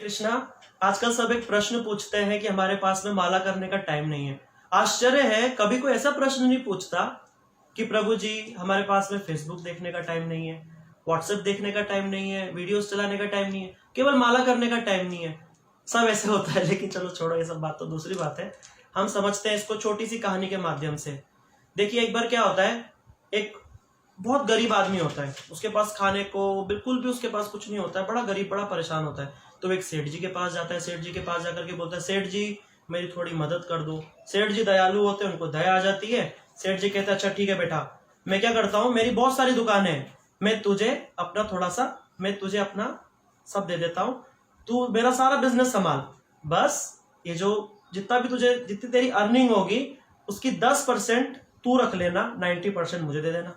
कृष्णा। आजकल सब एक प्रश्न पूछते हैं कि हमारे पास में माला करने का टाइम नहीं है। आश्चर्य है, कभी कोई ऐसा प्रश्न नहीं पूछता कि प्रभु जी हमारे पास में फेसबुक देखने का टाइम नहीं है, व्हाट्सएप देखने का टाइम नहीं है, वीडियोस चलाने का टाइम नहीं है, केवल माला करने का टाइम नहीं है। सब ऐसे होता है, लेकिन चलो छोड़ो, ये सब बात तो दूसरी बात है। हम समझते हैं इसको छोटी सी कहानी के माध्यम से। देखिए, एक बार क्या होता है, एक बहुत गरीब आदमी होता है, उसके पास खाने को बिल्कुल भी उसके पास कुछ नहीं होता है, बड़ा गरीब, बड़ा परेशान होता है। तो एक सेठ जी के पास जाता है। सेठ जी के पास जाकर के बोलता है, सेठ जी मेरी थोड़ी मदद कर दो। सेठ जी दयालु होते हैं, उनको दया आ जाती है। सेठ जी कहते हैं, अच्छा ठीक है बेटा, मैं क्या करता हूँ, मेरी बहुत सारी दुकानें हैं, मैं तुझे अपना सब दे देता हूँ, तू मेरा सारा बिजनेस संभाल, बस ये जो जितनी तेरी अर्निंग होगी उसकी 10% तू रख लेना, 90% मुझे दे देना।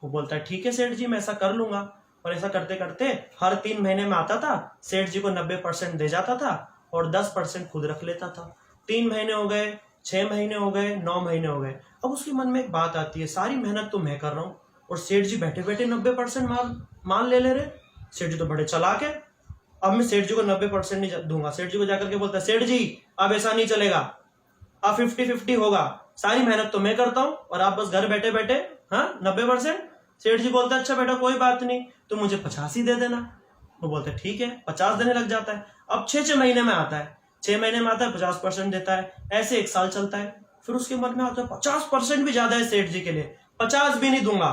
वो बोलता है, ठीक है सेठ जी, मैं ऐसा कर लूंगा। और ऐसा करते करते हर 3 महीने में आता था, सेठ जी को 90% दे जाता था और 10% खुद रख लेता था। 3 महीने हो गए, 6 महीने हो गए, 9 महीने हो गए। अब उसके मन में एक बात आती है, सारी मेहनत तो मैं कर रहा हूँ और सेठ जी बैठे बैठे 90% माल ले रहे। सेठ जी तो बड़े चालाक है। अब मैं सेठ जी को 90% नहीं दूंगा। सेठ जी को जाकर के बोलता है, सेठ जी अब ऐसा नहीं चलेगा, अब 50-50 होगा, सारी मेहनत तो मैं करता हूं और आप बस घर बैठे बैठे 90%। सेठ जी बोलता है, अच्छा बेटा कोई बात नहीं, तो मुझे 50 ही दे देना। वो बोलते हैं, ठीक है, 50 देने लग जाता है। अब 6 महीने में आता है, 6 महीने में आता है, 50% देता है। ऐसे 1 साल चलता है। फिर उसके मन में आता है, 50% भी ज्यादा है सेठ जी के लिए, 50 भी नहीं दूंगा।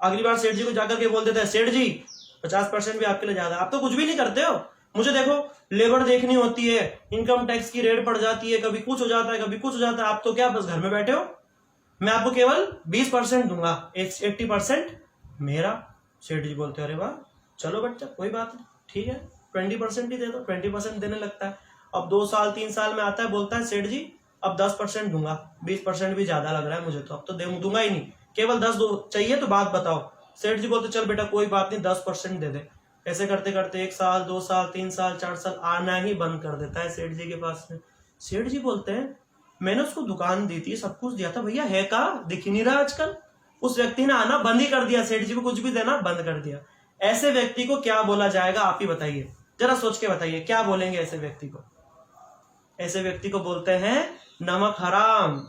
अगली बार सेठ जी को जाकर के बोल देता है, सेठ जी 50% भी आपके लिए ज्यादा, आप तो कुछ भी नहीं करते हो, मुझे देखो लेबर देखनी होती है, इनकम टैक्स की रेड पड़ जाती है, कभी कुछ हो जाता है, कभी कुछ हो जाता है, आप तो क्या बस घर में बैठे हो, मैं आपको केवल 20% दूंगा, 80% मेरा। सेठ जी बोलते हैं, अरे वाह, चलो बच्चा कोई बात नहीं, ठीक है 20% ही दे दो। 20% देने लगता है। अब 2 साल 3 साल में आता है, बोलता है, सेठ जी अब 10% दूंगा, 20% भी ज्यादा लग रहा है मुझे, तो अब तो दूंगा ही नहीं, केवल 10 चाहिए तो बात बताओ। सेठ जी बोलते, चल बेटा कोई बात नहीं, 10% दे दे। ऐसे करते करते 1 साल 2 साल 3 साल 4 साल आना ही बंद कर देता है सेठ जी के पास में। सेठ जी बोलते हैं, मैंने उसको दुकान दी थी, सब कुछ दिया था, भैया है कहा, दिख ही नहीं रहा आजकल। उस व्यक्ति ने आना बंद ही कर दिया, सेठ जी को कुछ भी देना बंद कर दिया। ऐसे व्यक्ति को क्या बोला जाएगा, आप ही बताइए, जरा सोच के बताइए, क्या बोलेंगे ऐसे व्यक्ति को? ऐसे व्यक्ति को बोलते हैं नमक हराम,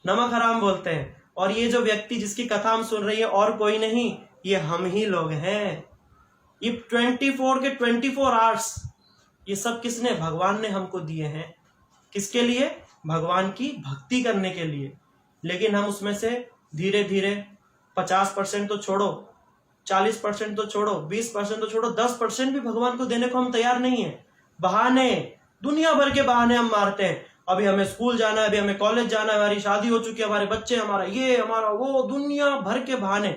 नमक हराम बोलते हैं। और ये जो व्यक्ति जिसकी कथा हम सुन रही है और कोई नहीं, ये हम ही लोग हैं। ये 24 के 24 आवर्स, ये सब किसने, भगवान ने हमको दिए हैं। किसके लिए? भगवान की भक्ति करने के लिए। लेकिन हम उसमें से धीरे धीरे 50% तो छोड़ो, 40% तो छोड़ो, 20% तो छोड़ो, 10% भी भगवान को देने को हम तैयार नहीं है। बहाने, दुनिया भर के बहाने हम मारते हैं। अभी हमें स्कूल जाना है, अभी हमें कॉलेज जाना है, हमारी शादी हो चुकी है, हमारे बच्चे, हमारा ये हमारा वो, दुनिया भर के बहाने।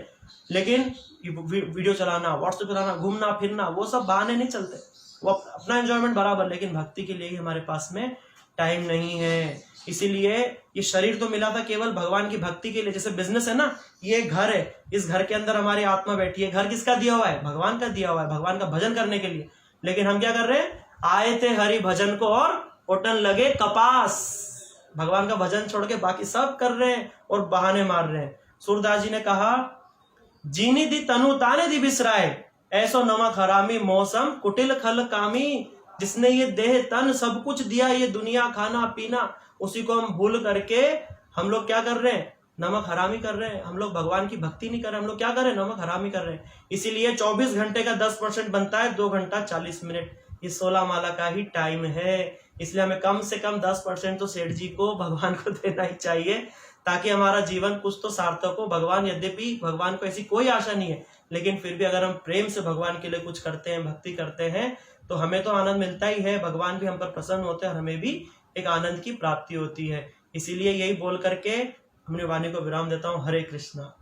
लेकिन वीडियो चलाना, व्हाट्सएप चलाना, घूमना फिरना, वो सब बहाने नहीं चलते। वो अपना एंजॉयमेंट बराबर, लेकिन भक्ति के लिए ही हमारे पास में टाइम नहीं है। इसीलिए ये शरीर तो मिला था केवल भगवान की भक्ति के लिए। जैसे बिजनेस है ना, ये घर है, इस घर के अंदर हमारी आत्मा बैठी है। घर किसका दिया हुआ है? भगवान का दिया हुआ है, भगवान का भजन करने के लिए। लेकिन हम क्या कर रहे हैं? आए थे हरि भजन को और उठन लगे कपास। भगवान का भजन छोड़ के बाकी सब कर रहे हैं और बहाने मार रहे हैं। सूरदास जी ने कहा, जीनी दी तनु ताने दी बिसराए, ऐसो नमक हरामी मौसम कुटिल खल कामी। जिसने ये देह तन सब कुछ दिया, ये दुनिया खाना पीना, उसी को हम भूल करके हम लोग क्या कर रहे हैं? नमक हरामी कर रहे हैं। हम लोग भगवान की भक्ति नहीं कर रहे, हम लोग क्या कर रहे हैं? नमक हरामी कर रहे हैं। इसीलिए 24 घंटे का 10% बनता है 2 घंटा 40 मिनट। ये 16 माला का ही टाइम है। इसलिए हमें कम से कम 10% तो सेठ जी को, भगवान को देना ही चाहिए, ताकि हमारा जीवन कुछ तो सार्थक हो। भगवान, यद्यपि भगवान को ऐसी कोई आशा नहीं है, लेकिन फिर भी अगर हम प्रेम से भगवान के लिए कुछ करते हैं, भक्ति करते हैं, तो हमें तो आनंद मिलता ही है, भगवान भी हम पर प्रसन्न होते हैं और हमें भी एक आनंद की प्राप्ति होती है। इसीलिए यही बोल करके अपनी वाणी को विराम देता हूँ। हरे कृष्णा।